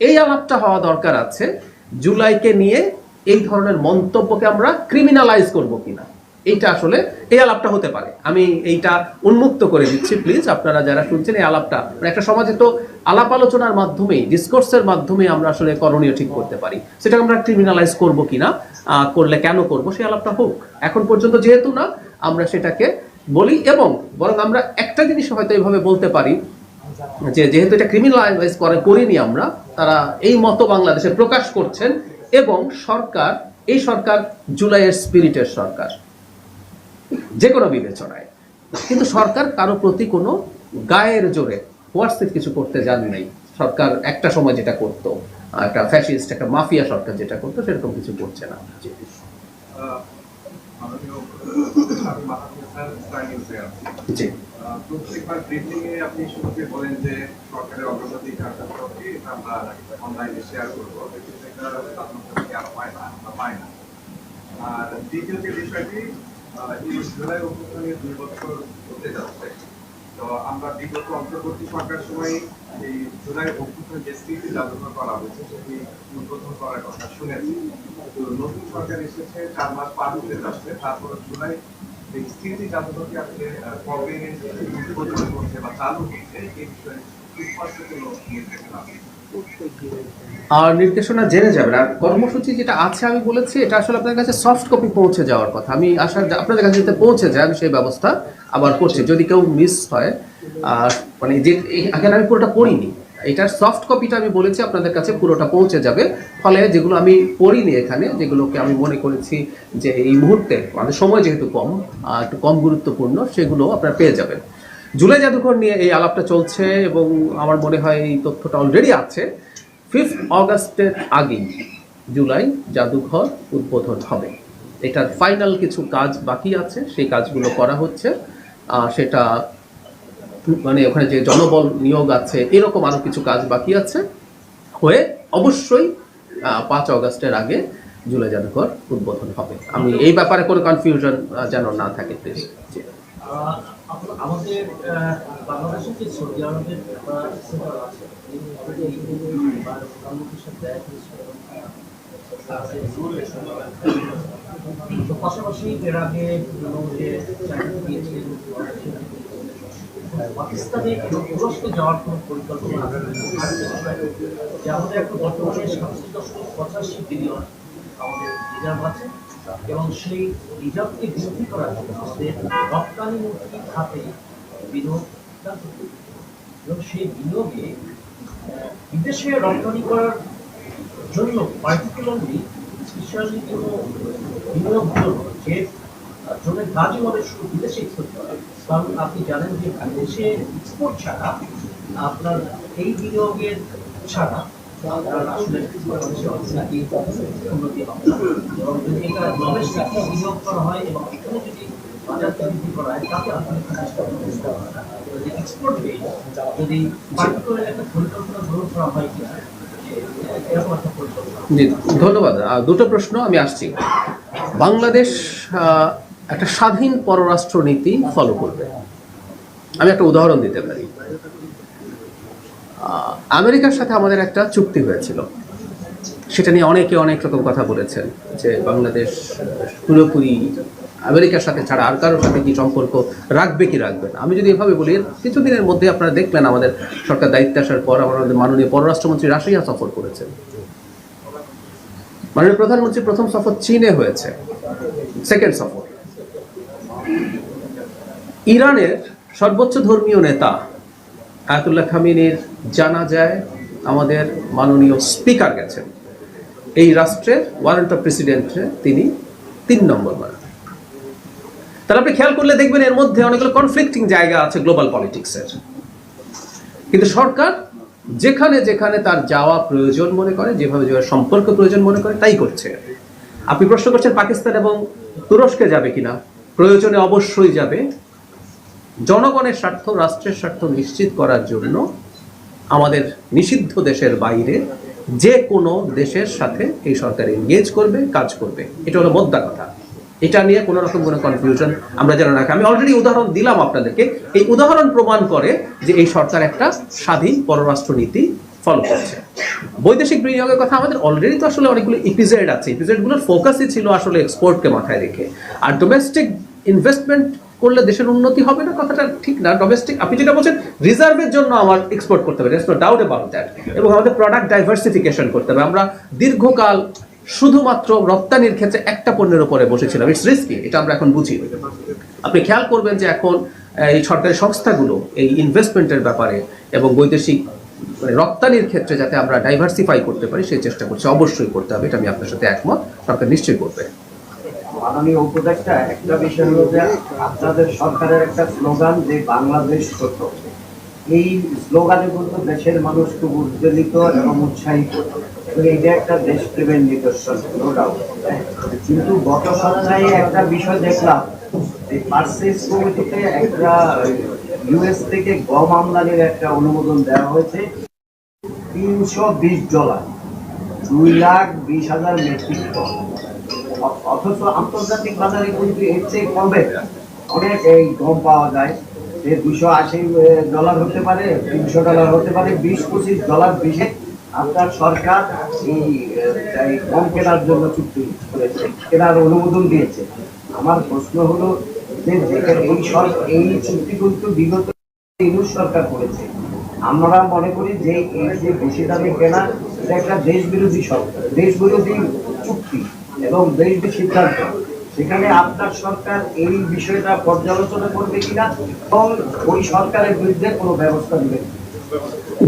এই আলাপটা হওয়া দরকার আছে, জুলাইকে নিয়ে এই ধরনের মন্তব্যকে আমরা ক্রিমিনালাইজ করব কিনা, এইটা আসলে এই আলাপটা হতে পারে। আমি এইটা উন্মুক্ত করে দিচ্ছি, প্লিজ আপনারা যারা শুনছেন এই আলাপটা, একটা সমাজে তো আলাপ আলোচনার মাধ্যমেই, ডিসকোর্সের মাধ্যমে আমরা আসলে করণীয় ঠিক করতে পারি। সেটা আমরা ক্রিমিনালাইজ করব কিনা, করলে কেন করব, সেই আলাপটা হোক। এখন পর্যন্ত যেহেতু না, আমরা সেটাকে বলি, এবং বরং আমরা একটা জিনিস হয়তো এইভাবে বলতে পারি যে যেহেতু এটা ক্রিমিনালাইজ করিনি আমরা, তারা এই মতো বাংলাদেশে প্রকাশ করছেন, এবং সরকার, এই সরকার জুলাইয়ের স্পিরিটের সরকার যে কোনো বিবেচনায়, কিন্তু সরকার কারো প্রতি কোনো গায়ের জোরে কোয়ার্সিভ কিছু করতে যান নাই। সরকার একটা সময় যেটা করতো, একটা ফ্যাসিস্ট, একটা মাফিয়া সরকার যেটা করতো, সেরকম কিছু করছে না। জি, প্রত্যেকবার ব্রিফিং এ আপনি শুরুতে বলেন যে সরকারের অগ্রগতি কার্যক্রমকে আমরা অনলাইনে শেয়ার করবো, আরো পায় না, আমরা পাই না। আর দ্বিতীয় যে বিষয়টি, এই জুলাই অভ্যুত্থানের 2 বছর হতে যাচ্ছে, তো আমরা বিগত অন্তর্বর্তী সরকার সময় এই জুলাই অভ্যুত্থান যে স্মৃতি জাদুঘর করা হয়েছে সেটি উদ্বোধন করার কথা শুনেছি। তো নতুন সরকার এসেছে, 4 মাস পার হতে যাচ্ছে, তারপর জুলাই এই স্মৃতি জাদুঘরটি আসলে কবে উদ্বোধন করছে বা চালু হচ্ছে, এই বিষয়ে সুস্পষ্ট কোনো নির্দেশনা আছে? আর নির্দেশনা জেনে যাবেন। আর কর্মসূচি যেটা আছে আমি বলেছি, এটা আসলে আপনাদের কাছে সফট কপি পৌঁছে যাওয়ার কথা। আমি আপনাদের কাছে যাতে পৌঁছে যায়, আমি সেই ব্যবস্থা আবার করছি। যদি কেউ মিস হয়, মানে যে আগে আমি পুরোটা পড়িনি, এটার সফট কপিটা আমি বলেছি আপনাদের কাছে পুরোটা পৌঁছে যাবে। ফলে যেগুলো আমি পড়িনি এখানে, যেগুলোকে আমি মনে করেছি যে এই মুহূর্তে আমাদের সময় যেহেতু কম, একটু কম গুরুত্বপূর্ণ, সেগুলো আপনারা পেয়ে যাবেন। জুলাই জাদুঘর নিয়ে এই আলাপটা চলছে, এবং আমার মনে হয় এই তথ্যটা অলরেডি আছে। 5 অগাস্টের আগেই জুলাই জাদুঘর উদ্বোধন হবে। এটার ফাইনাল কিছু কাজ বাকি আছে, সেই কাজগুলো করা হচ্ছে। সেটা মানে ওখানে যে জনবল নিয়োগ আছে, এরকম আরো কিছু কাজ বাকি আছে, হয়ে অবশ্যই 5 অগাস্টের আগে জুলাই জাদুঘর উদ্বোধন হবে। আমি এই ব্যাপারে কোনো কনফিউশন যেন না থাকে, প্লিজ। আমাদের বাংলাদেশের যে সৌদি আরবের সেন্টার আছে, প্রধানমন্ত্রীর সাথে পাশাপাশি এর আগে পাকিস্তানে এবং তুরস্কে যাওয়ার কোনো পরিকল্পনা আছে যে আমাদের একটা বর্তমানে 87.85 বিলিয়ন আমাদের রিজার্ভ আছে, এবং সেই রিজার্ভকে বৃদ্ধি করার জন্য আমাদের রপ্তানি মন্ত্রী খাতে বিনিয়োগ, এবং সেই বিনিয়োগে বিদেশে রপ্তানি করার জন্য পার্টিকুলারলি স্পেশালি কোনো বিনিয়োগগুলো যে জন্য কাজই আমাদের শুধু বিদেশে এক্সপোর্ট করা। কারণ আপনি জানেন যে বিদেশে এক্সপোর্ট ছাড়া আপনার এই বিনিয়োগের ছাড়া আপনার আসলে বাংলাদেশের অর্থনীতি উন্নতি হবে না। এবং যদি এটা ডোমেস্টিক বিনিয়োগ করা হয় এবং এখানে যদি বাজারকে বৃদ্ধি করা হয়, তাতে অর্থনীতি যদি এক্সপোর্ট বেস যদি পার্টিকুলার একটা পরিকল্পনা গ্রহণ করা হয় কিনা, এরকম একটা পরিকল্পনা। জি, ধন্যবাদ। দুটো প্রশ্ন, আমি আসছি। বাংলাদেশ একটা স্বাধীন পররাষ্ট্র নীতি ফলো করবে। আমি একটা উদাহরণ দিতে পারি। আমেরিকার সাথে আমাদের একটা চুক্তি হয়েছিল, সেটা নিয়ে অনেকে অনেক রকম কথা বলেছেন যে বাংলাদেশ পুরোপুরি আমেরিকার সাথে ছাড়া আর কারোর সাথে কি সম্পর্ক রাখবে কি রাখবে না। আমি যদি এভাবে বলি, কিছুদিনের মধ্যে আপনারা দেখলেন আমাদের সরকার দায়িত্বে আসার পর আমাদের মাননীয় পররাষ্ট্রমন্ত্রী রাশিয়া সফর করেছেন। মাননীয় প্রধানমন্ত্রী প্রথম সফর চীনে হয়েছে। সেকেন্ড সফর, ইরানের সর্বোচ্চ ধর্মীয় নেতা আয়াতুল্লাহ খামেনির জানাজায় আমাদের মাননীয় স্পিকার গেছেন। এই রাষ্ট্রের ওয়ারেন্ট অফ প্রেসিডেন্টে তিনি 3 নম্বর মান। তাহলে আপনি খেয়াল করলে দেখবেন এর মধ্যে অনেকগুলো কনফ্লিক্টিং জায়গা আছে গ্লোবাল পলিটিক্সের। কিন্তু সরকার যেখানে যেখানে তার যাওয়া প্রয়োজন মনে করে, যেভাবে সম্পর্ক প্রয়োজন মনে করে তাই করছে। আপনি প্রশ্ন করছেন পাকিস্তান এবং তুরস্কে যাবে কিনা, প্রয়োজনে অবশ্যই যাবে। জনগণের স্বার্থ, রাষ্ট্রের স্বার্থ নিশ্চিত করার জন্য আমাদের নিষিদ্ধ দেশের বাইরে যে কোনো দেশের সাথে এই সরকার এনগেজ করবে, কাজ করবে। এটা হলো মোদ্দা কথা। এটা নিয়ে কোনো রকম কোনো কনফিউশন আমরা যেন রাখি। আমি অলরেডি উদাহরণ দিলাম আপনাদেরকে। এই উদাহরণ প্রমাণ করে যে এই সরকার একটা স্বাধীন পররাষ্ট্র নীতি ফলো করছে। বৈদেশিক বিনিয়োগের কথা আমাদের অলরেডি তো আসলে অনেকগুলো ইপিজেড আছে। ইপিজেডগুলোর ফোকাসই ছিল আসলে এক্সপোর্টকে মাথায় রেখে। আর ডোমেস্টিক ইনভেস্টমেন্ট করলে দেশের উন্নতি হবে না, কথাটা ঠিক না। ডোমেস্টিক, আপনি যেটা বলছেন রিজার্ভের জন্য আমার এক্সপোর্ট করতে হবে, নো ডাউট অ্যাবাউট দ্যাট। এবং আমাদের প্রোডাক্ট ডাইভার্সিফিকেশন করতে হবে। আমরা দীর্ঘকাল শুধুমাত্র রপ্তানির ক্ষেত্রে একটা পণ্যের উপরে বসেছিলাম, ইটস রিস্কি, এটা আমরা এখন বুঝি। আপনি খেয়াল করবেন যে এখন এই সরকারি সংস্থাগুলো এই ইনভেস্টমেন্টের ব্যাপারে এবং বৈদেশিক রপ্তানির ক্ষেত্রে যাতে আমরা ডাইভার্সিফাই করতে পারি সেই চেষ্টা করছে। অবশ্যই করতে হবে, এটা আমি আপনার সাথে একমত। সরকার নিশ্চয়ই করবে। মাননীয় উপদেষ্টা, একটা বিষয় হলো যে আপনাদের সরকারের একটা স্লোগান যে বাংলাদেশ ছোট, এই স্লোগানে কিন্তু দেশের মানুষ খুব উজ্জ্বলিত এবং উৎসাহিত, এবং এটা একটা দেশপ্রেমের নিদর্শন, নো ডাউট। কিন্তু গত সপ্তাহে একটা বিষয় দেখলাম, এই পার্সেস কমিটিতে একটা ইউএস থেকে গম আমদানির একটা অনুমোদন দেওয়া হয়েছে $320, 2,20,000 মেট্রিক টন। অথচ আন্তর্জাতিক বাজারে কিন্তু এর চেয়ে কমে অনেক এই গম পাওয়া যায়, যে $280 হতে পারে, $300 হতে পারে, $20-25 বেশি আপনার সরকার এই গম কেনার জন্য চুক্তি করেছে, কেনার অনুমোদন দিয়েছে। আমার প্রশ্ন হলো যে এই চুক্তি কিন্তু বিগত ইউনুস সরকার করেছে। আমরা মনে করি যে এই যে বেশি দামে কেনা, এটা একটা দেশ বিরোধী সরকার, দেশ বিরোধী চুক্তি এবং দেশবিরোধী সিদ্ধান্ত। সেখানে আপনার সরকার এই বিষয়টা পর্যালোচনা করবে কিনা এবং ওই সরকারের বিরুদ্ধে কোনো ব্যবস্থা নেবে।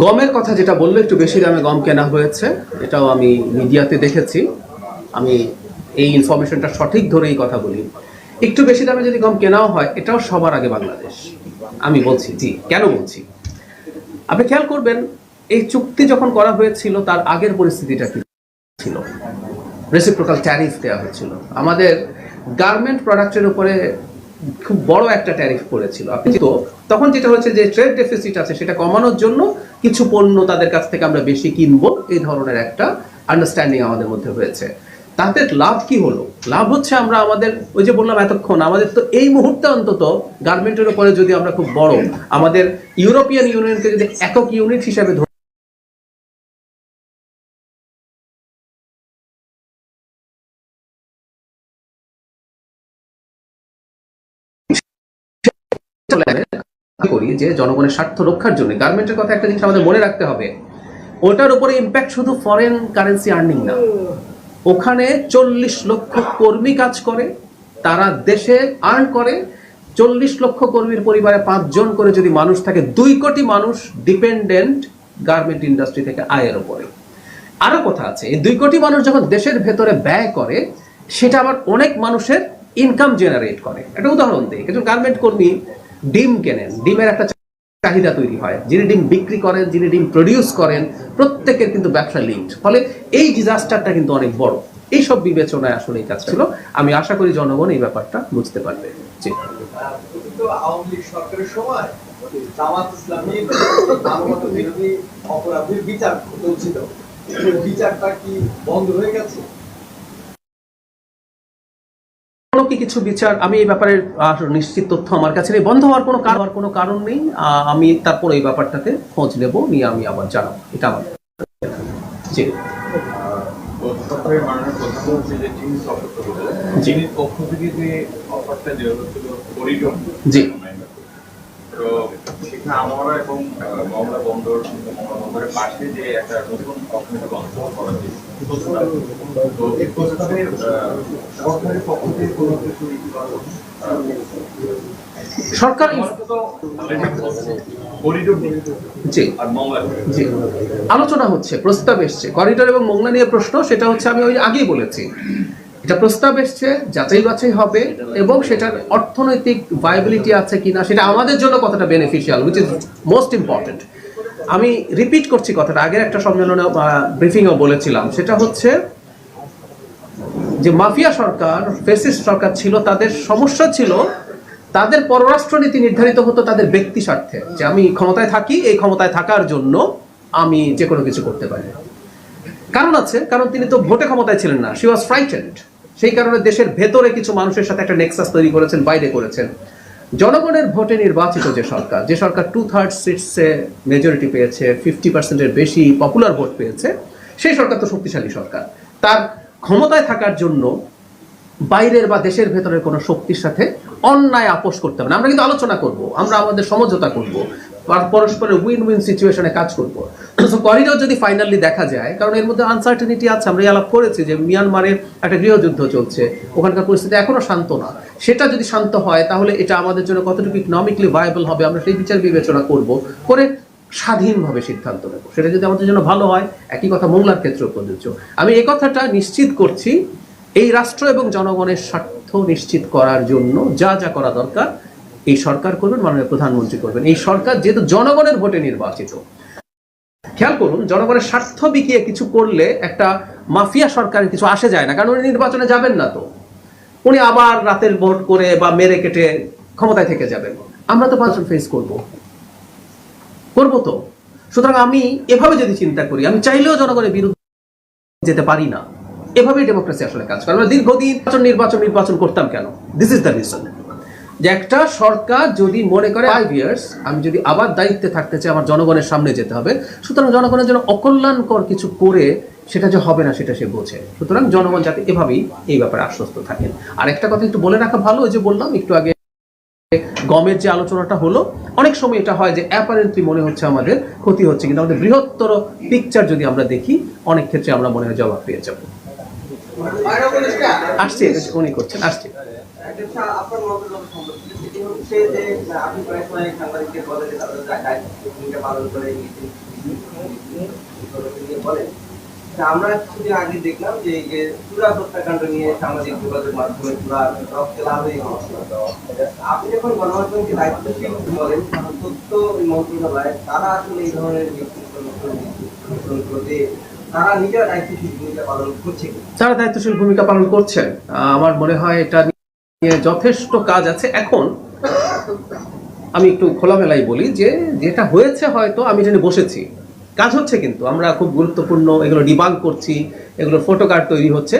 গমের কথা যেটা বললো, একটু বেশি দামে গম কেনা হয়েছে, এটাও আমি মিডিয়াতে দেখেছি। আমি এই ইনফরমেশনটা সঠিক ধরেই কথা বলি। একটু বেশি দামে যদি গম কেনাও হয়, এটাও সবার আগে বাংলাদেশ। আমি বলছি জি, কেন বলছি আপনি খেয়াল করবেন। এই চুক্তি যখন করা হয়েছিল তার আগের পরিস্থিতিটা কি ছিল? রেসিপ্রোকাল ট্যারিফ দেওয়া হয়েছিল। আমাদের গার্মেন্ট প্রোডাক্টের উপরে খুব বড় একটা ট্যারিফ পড়েছিল। আপনি তো তখন যেটা হচ্ছে যে ট্রেড ডেফিসিট আছে সেটা কমানোর জন্য কিছু পণ্য তাদের কাছ থেকে আমরা বেশি কিনবো, এই ধরনের একটা আন্ডারস্ট্যান্ডিং আমাদের মধ্যে হয়েছে। তাতে লাভ কি হলো? লাভ হচ্ছে আমরা আমাদের ওই যে বললাম এতক্ষণ, আমাদের তো এই মুহূর্তে অন্তত গার্মেন্টের উপরে যদি আমরা খুব বড় আমাদের ইউরোপিয়ান ইউনিয়নকে যদি একক ইউনিট হিসেবে করি যে জনগণের স্বার্থ রক্ষার জন্য গার্মেন্টের কথা একটা জিনিস আমাদের মনে রাখতে হবে, ওটার উপরে ইম্প্যাক্ট শুধু ফরেন কারেন্সি আর্নিং না, ওখানে 40 লক্ষ কর্মী কাজ করে, তারা দেশে আর্ন করে। 40 লক্ষ কর্মীর পরিবারে 5 জন করে যদি মানুষ থাকে, 2 কোটি মানুষ ডিপেন্ডেন্ট গার্মেন্ট ইন্ডাস্ট্রি থেকে আয়ের উপরে। আরো কথা আছে, এই 2 কোটি মানুষ যখন দেশের ভেতরে ব্যয় করে, সেটা আবার অনেক মানুষের ইনকাম জেনারেট করে। একটা উদাহরণ দিই, একজন গার্মেন্ট কর্মী ডিম কেনেন, ডিমের একটা চাহিদা তৈরি হয়, যিনি ডিম বিক্রি করেন, যিনি ডিম প্রডিউস করেন, প্রত্যেকের কিন্তু ব্যবসা লিঙ্কড। ফলে এই ডিজাস্টারটা কিন্তু অনেক বড়। এইসব বিবেচনায় আসলে এই কাজ ছিল। আমি আশা করি জনগণ এই ব্যাপারটা বুঝতে পারবে। জি, আওয়ামী লীগ সরকারের সময় জামাত ইসলামী মানবতা বিরোধী অপরাধীর বিচার চলছিল, বিচারটা কি বন্ধ হয়ে গেছে? কিছু বিচার আমি এই ব্যাপারে নিশ্চিত তথ্য আমার কাছে নেই। বন্ধ হওয়ার কোনো কারণ নেই। আমি তারপর এই ব্যাপারটাতে খোঁজ নেব, নিয়ে আমি আবার জানাবো। এটা আমার জি পক্ষ থেকে যে অফারটা দেওয়া হচ্ছিল জি তো সেখানে আমরা এবং মংলা বন্দরের পাশে যে একটা নতুন অর্থনীতি বন্ধ করা হয়েছে তো এই প্রস্তাবের সরকারের পক্ষ থেকে কোনো কিছু সরকার করিডোর জি আর মংলা জি আলোচনা হচ্ছে, প্রস্তাব এসছে করিডোর এবং মোংলা নিয়ে প্রশ্ন, সেটা হচ্ছে আমি ওই আগেই বলেছি, এটা প্রস্তাব এসছে, যাচাই বাছাই হবে এবং সেটার অর্থনৈতিক ভায়াবিলিটি আছে কিনা, সেটা আমাদের জন্য কতটা beneficial, which is most important. আমি রিপিট করছি কথাটা, আগের একটা সম্মেলনে ব্রিফিংও বলেছিলাম, সেটা হচ্ছে যে মাফিয়া সরকার, ফ্যাসিস্ট সরকার ছিল, তাদের সমস্যা ছিল তাদের পররাষ্ট্রনীতি নির্ধারিত হতো তাদের ব্যক্তি স্বার্থে, যে আমি ক্ষমতায় থাকি, এই ক্ষমতায় থাকার জন্য আমি যে কোনো কিছু করতে পারি। কারণ আছে, কারণ তিনি তো ভোটে ক্ষমতায় ছিলেন না, শি ওয়াজ ফ্রাইটেন্ড। সেই কারণে দেশের ভেতরে কিছু মানুষের সাথে একটা নেক্সাস তৈরি করেছেন, বাইরে করেছেন। জনগণের ভোটে নির্বাচিত যে সরকার 2/3 সিটসে মেজরিটি পেয়েছে, 50%-এর বেশি পপুলার ভোট পেয়েছে, সেই সরকার তো শক্তিশালী সরকার। তার ক্ষমতায় থাকার জন্য বাইরের বা দেশের ভেতরের কোনো শক্তির সাথে অন্যায় আপোষ করতে হবে না। আমরা কিন্তু আলোচনা করব, আমরা আমাদের সমঝোতা করব, পরস্পরের উইন উইন সিচুয়েশনে কাজ করব। করিডোর যদি ফাইনালি দেখা যায়, কারণ এর মধ্যে আনসার্টেনিটি আছে, আমরা আলাপ করেছি যে মিয়ানমারের একটা গৃহযুদ্ধ চলছে, ওখানকার পরিস্থিতি এখনো শান্ত না, সেটা যদি শান্ত হয় তাহলে এটা আমাদের জন্য কতটুকু ইকোনমিকলি ভায়াবল হবে, আমরা সেই বিচার বিবেচনা করব, করে স্বাধীনভাবে সিদ্ধান্ত নেব। সেটা যদি আমাদের জন্য ভালো হয়, একই কথা মোংলার ক্ষেত্রেও প্রযোজ্য। আমি এই কথাটা নিশ্চিত করছি, এই রাষ্ট্র এবং জনগণের স্বার্থ নিশ্চিত করার জন্য যা যা করা দরকার এই সরকার করবেন, মাননীয় প্রধানমন্ত্রী করবেন। এই সরকার যেহেতু জনগণের ভোটে নির্বাচিত, খেয়াল করুন, জনগণের স্বার্থ বিকিয়ে কিছু করলে একটা মাফিয়া সরকারের কিছু আসে যায় না, কারণ উনি নির্বাচনে যাবেন না, তো উনি আবার রাতের ভোট করে বা মেরে কেটে ক্ষমতায় থেকে যাবেন। আমরা তো 5 ফেস করবো তো। সুতরাং আমি এভাবে যদি চিন্তা করি, আমি চাইলেও জনগণের বিরুদ্ধে যেতে পারি না। এভাবেই ডেমোক্রেসি আসলে কাজ করে। আমরা দীর্ঘদিন নির্বাচন করতাম কেন? দিস ইজ দ্য রিজন, যে একটা সরকার যদি মনে করে 5 ইয়ার্স আমি যদি আবার দায়িত্বে থাকতে চাই, আমার জনগণের সামনে যেতে হবে, সুতরাং জনগণের জন্য অকল্যাণকর কিছু করে সেটা যে হবে না সেটা সে বোঝে। সুতরাং জনগণ যাতে এভাবেই এই ব্যাপারে আশ্বস্ত থাকেন। আর একটা কথা একটু বলে রাখা ভালো, ওই যে বললাম একটু আগে গমের যে আলোচনাটা হলো, অনেক সময় এটা হয় যে অ্যাপারেন্টলি মনে হচ্ছে আমাদের ক্ষতি হচ্ছে, কিন্তু আমাদের বৃহত্তর পিকচার যদি আমরা দেখি, অনেক ক্ষেত্রে আমরা মনে হয় জবাব পেয়ে যাবো। আসছে উনি করছেন, আসছে। আপনার মন্তব্য সম্পর্কে সেটি হচ্ছে যে আপনি প্রায় সময় সাংবাদিকদের বলেন যে তারা ভূমিকা পালন করে বলেন। আমরা কিছুদিন আগে দেখলাম যে এই যে চূড়া হত্যাকাণ্ড নিয়ে সামাজিক যোগাযোগ মাধ্যমে পুরা রক্তে লাভ হয়ে গেছিল। আপনি যখন গণমাধ্যমকে দায়িত্বশীল বলেন, তথ্য মন্ত্রণালয় তারা আসলে এই ধরনের তারা নিজেরা দায়িত্বশীল ভূমিকা পালন করছে, যারা দায়িত্বশীল ভূমিকা পালন করছেন, আমার মনে হয় এটা নিয়ে যথেষ্ট কাজ আছে। এখন আমি একটু খোলামেলাই বলি যে যেটা হয়েছে, হয়তো আমি জেনে বসেছি, কাজ হচ্ছে, কিন্তু আমরা খুব গুরুত্বপূর্ণ এগুলো ডিবাঙ্ক করছি, এগুলো ফটো কার্ড তৈরি হচ্ছে।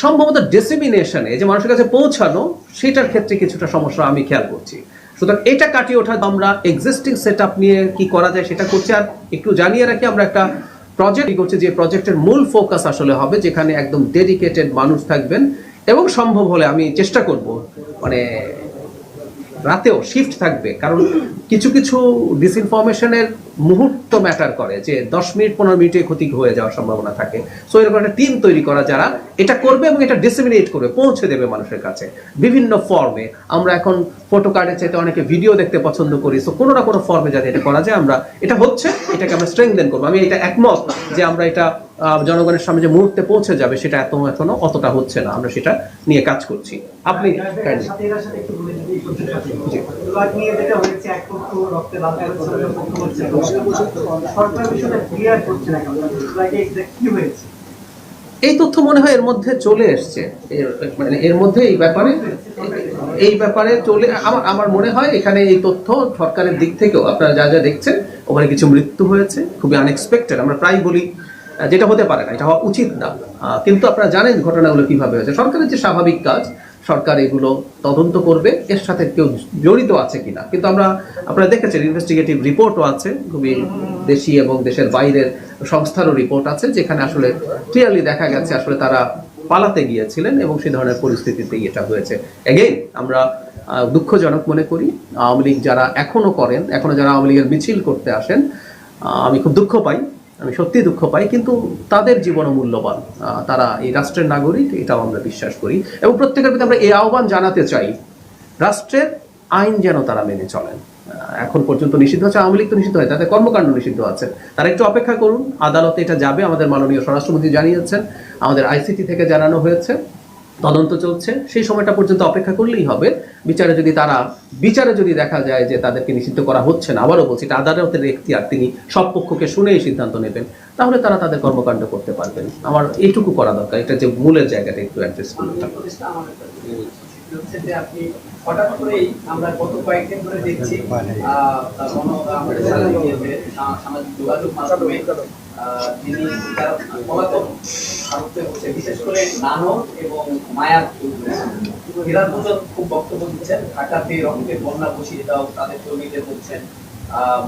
সম্ভবত ডিসেমিনেশনে, যে মানুষের কাছে পৌঁছানো, সেটার ক্ষেত্রে কিছুটা সমস্যা আমি খেয়াল করছি। সুতরাং এটা কাটিয়ে ওঠা, আমরা এক্সিস্টিং সেট আপ নিয়ে কি করা যায় সেটা করছি। আর একটু জানিয়ে রাখি, আমরা একটা প্রজেক্ট করছে, যে প্রজেক্টের মূল ফোকাস আসলে হবে যেখানে একদম ডেডিকেটেড মানুষ থাকবেন, এবং সম্ভব হলে আমি চেষ্টা করব মানে রাতেও শিফট থাকবে, কারণ কিছু কিছু ডিসইনফরমেশনের মুহূর্ত ম্যাটার করে, যে 10 মিনিট 15 মিনিটে ক্ষতি হয়ে যাওয়ার সম্ভাবনা থাকে। সো এরকম একটা টিম তৈরি করা যারা এটা করবে এবং এটা ডিসেমিনেট করবে, পৌঁছে দেবে মানুষের কাছে বিভিন্ন ফর্মে। আমরা এখন ফটো কার্ডের চাইতে অনেকে ভিডিও দেখতে পছন্দ করি, সো কোনো না কোনো ফর্মে যাতে এটা করা যায়, আমরা এটা হচ্ছে, এটাকে আমরা স্ট্রেংথেন করবো। আমি এটা একমত যে আমরা এটা জনগণের সামনে যে মুহূর্তে পৌঁছে যাবে সেটা এখনো অতটা হচ্ছে না, আমরা সেটা নিয়ে কাজ করছি। আপনি এই তথ্য মনে হয় এর মধ্যে চলে এসছে, এর মধ্যে এই ব্যাপারে চলে, আমার মনে হয় এখানে এই তথ্য সরকারের দিক থেকেও আপনারা যা যা দেখছেন, ওখানে কিছু মৃত্যু হয়েছে, খুবই আনএক্সপেক্টেড। আমরা প্রায় বলি যেটা হতে পারে না, এটা হওয়া উচিত না, কিন্তু আপনারা জানেন ঘটনাগুলো কিভাবে হয়েছে। সরকারের যে স্বাভাবিক কাজ, সরকার এগুলো তদন্ত করবে, এর সাথে কেউ জড়িত আছে কিনা। কিন্তু আপনারা দেখেছেন ইনভেস্টিগেটিভ রিপোর্টও আছে, খুবই দেশি এবং দেশের বাইরের সংস্থারও রিপোর্ট আছে, যেখানে আসলে ক্লিয়ারলি দেখা গেছে আসলে তারা পালাতে গিয়েছিলেন এবং সেই ধরনের পরিস্থিতিতে এটা হয়েছে। এগেইন আমরা দুঃখজনক মনে করি। আওয়ামী লীগ যারা এখনো করেন, এখনো যারা আওয়ামী লীগের মিছিল করতে আসেন, আমি খুব দুঃখ পাই, আমি সত্যিই দুঃখ পাই, কিন্তু তাদের জীবনও মূল্যবান। তারা এই রাষ্ট্রের নাগরিক, এটাও আমরা বিশ্বাস করি, এবং প্রত্যেকের প্রতি আমরা এই আহ্বান জানাতে চাই, রাষ্ট্রের আইন যেন তারা মেনে চলেন। এখন পর্যন্ত নিষিদ্ধ হচ্ছে, আওয়ামী লীগ তো নিষিদ্ধ হয়, তাদের কর্মকাণ্ড নিষিদ্ধ আছে, তারা একটু অপেক্ষা করুন, আদালতে এটা যাবে, আমাদের মাননীয় স্বরাষ্ট্রমন্ত্রী জানিয়েছেন, আমাদের আইসিটি থেকে জানানো হয়েছে, তদন্ত চলছে, সেই সময়টা পর্যন্ত অপেক্ষা করলেই হবে। বিচারে যদি দেখা যায় যে তাদেরকে নিষিদ্ধ করা হচ্ছে না, আবারও বলছি এটা আদালতের এখতিয়ার, তিনি সব পক্ষকে শুনেই সিদ্ধান্ত নেবেন, তাহলে তারা তাদের কর্মকাণ্ড করতে পারবেন। আমার এইটুকু করা দরকার, এটা যে মূলের জায়গাটা একটু অ্যাড্রেস করতে হবে। হচ্ছে যে আপনি হঠাৎ করেই আমরা গত কয়েকদিন ধরে দেখছি সামাজিক যোগাযোগ মাধ্যমে যিনি পলাতক ভারতে হচ্ছে, বিশেষ করে নানক এবং মায়ার হীরার দুজন খুব বক্তব্য দিচ্ছেন, ঢাকাতে রক্তের বন্যা বসিয়ে দাও, তাদের কর্মীদের বলছেন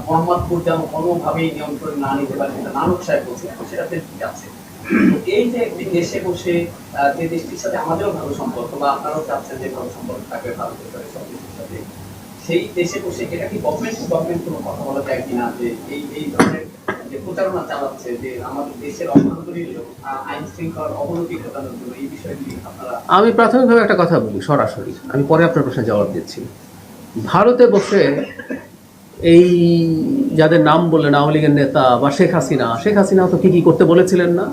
মোহাম্মদপুর যেন কোনোভাবেই নিয়ন্ত্রণ না নিতে পারে, সেটা নানক সাহেব বলছেন, সেটাতে ঠিক আছে। এই যে একটি দেশে বসে যে দেশটির সাথে আমাদেরও ভালো সম্পর্ক, বা আপনারাও চাচ্ছেন যে ভালো সম্পর্ক থাকবে ভারতের সাথে, সব দেশের সাথে, সেই দেশে বসে এটা কি গভর্নমেন্ট টু গভর্নমেন্ট কোনো কথা বলা যায় কিনা, যে এই ধরনের যে প্রচারণা চালাচ্ছে যে আমাদের দেশের অভ্যন্তরীণ আইন শৃঙ্খলার অবনতি ঘটানোর জন্য, এই বিষয়গুলি আপনারা? আমি প্রাথমিকভাবে একটা কথা বলি সরাসরি, আমি পরে আপনার প্রশ্নের জবাব দিচ্ছি। ভারতে বসে এই যাদের নাম বললেন আওয়ামী লীগের নেতা বা শেখ হাসিনা তো কি করতে বলেছিলেন না?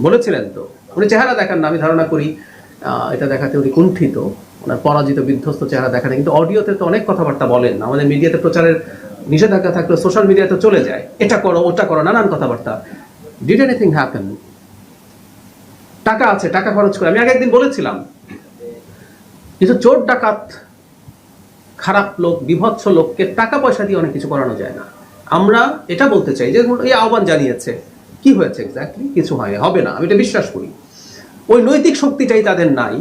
বলেছিলেন তো। উনি চেহারা দেখান না, আমি ধারণা করি এটা দেখাতে উনি কুণ্ঠিত, ওনার পরাজিত বিধ্বস্ত চেহারা দেখান, কিন্তু অডিওতে তো অনেক কথাবার্তা বলেন। আমাদের মিডিয়াতে প্রচারের নিষেধাজ্ঞা থাকলে সোশ্যাল মিডিয়াতে চলে যায়, এটা করো ওটা করো, নানান কথাবার্তা। Did anything happen? টাকা আছে, টাকা খরচ করে, আমি আগে একদিন বলেছিলাম, কিছু চোর ডাকাত খারাপ লোক, বিভৎস লোককে টাকা পয়সা দিয়ে অনেক কিছু করানো যায় না। আমরা এটা বলতে চাই যে এই আহ্বান জানিয়েছে, কি হয়েছে এক্স্যাক্টলি? কিছু হবে না, আমি এটা বিশ্বাস করি। ওই নৈতিক শক্তিটাই তাদের নাই,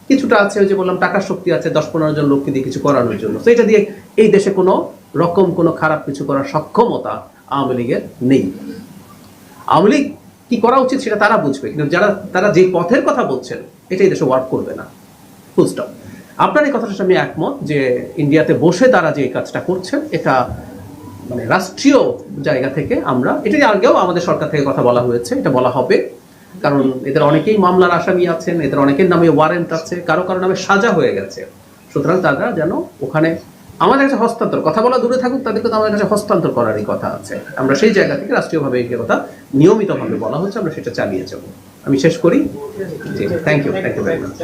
কিছুটা আছে, ওই যে বললাম টাকার শক্তি আছে 10-15 জন লোককে দিয়ে কিছু করানোর জন্য। তো এটা দিয়ে এই দেশে কোনো রকম কোনো খারাপ কিছু করার সক্ষমতা আওয়ামী লীগের নেই। আওয়ামী লীগ কি করা উচিত সেটা তারা বুঝবে, কিন্তু তারা যে পথের কথা বলছেন এটা এই দেশে ওয়ার্ক করবে না, ফুল স্টপ। আপনার এই কথাটার সাথে আমি একমত যে ইন্ডিয়াতে বসে তারা যে কাজটা করছেন, এটা মানে রাষ্ট্রীয় জায়গা থেকে আমরা, এটা আগেও আমাদের সরকার থেকে কথা বলা হয়েছে, এটা বলা হবে, কারণ এদের অনেকেই মামলার আসামি আছেন, এদের অনেকের নামে ওয়ারেন্ট আছে, কারো কারো নামে সাজা হয়ে গেছে। সুতরাং তারা যেন ওখানে আমাদের কাছে হস্তান্তর, কথা বলা দূরে থাকুক, তাদেরকে তো আমাদের কাছে হস্তান্তর করারই কথা আছে। আমরা সেই জায়গা থেকে রাষ্ট্রীয়ভাবে এই কথা নিয়মিতভাবে বলা হচ্ছে, আমরা সেটা চালিয়ে যাব। আমি শেষ করি। Thank you very much.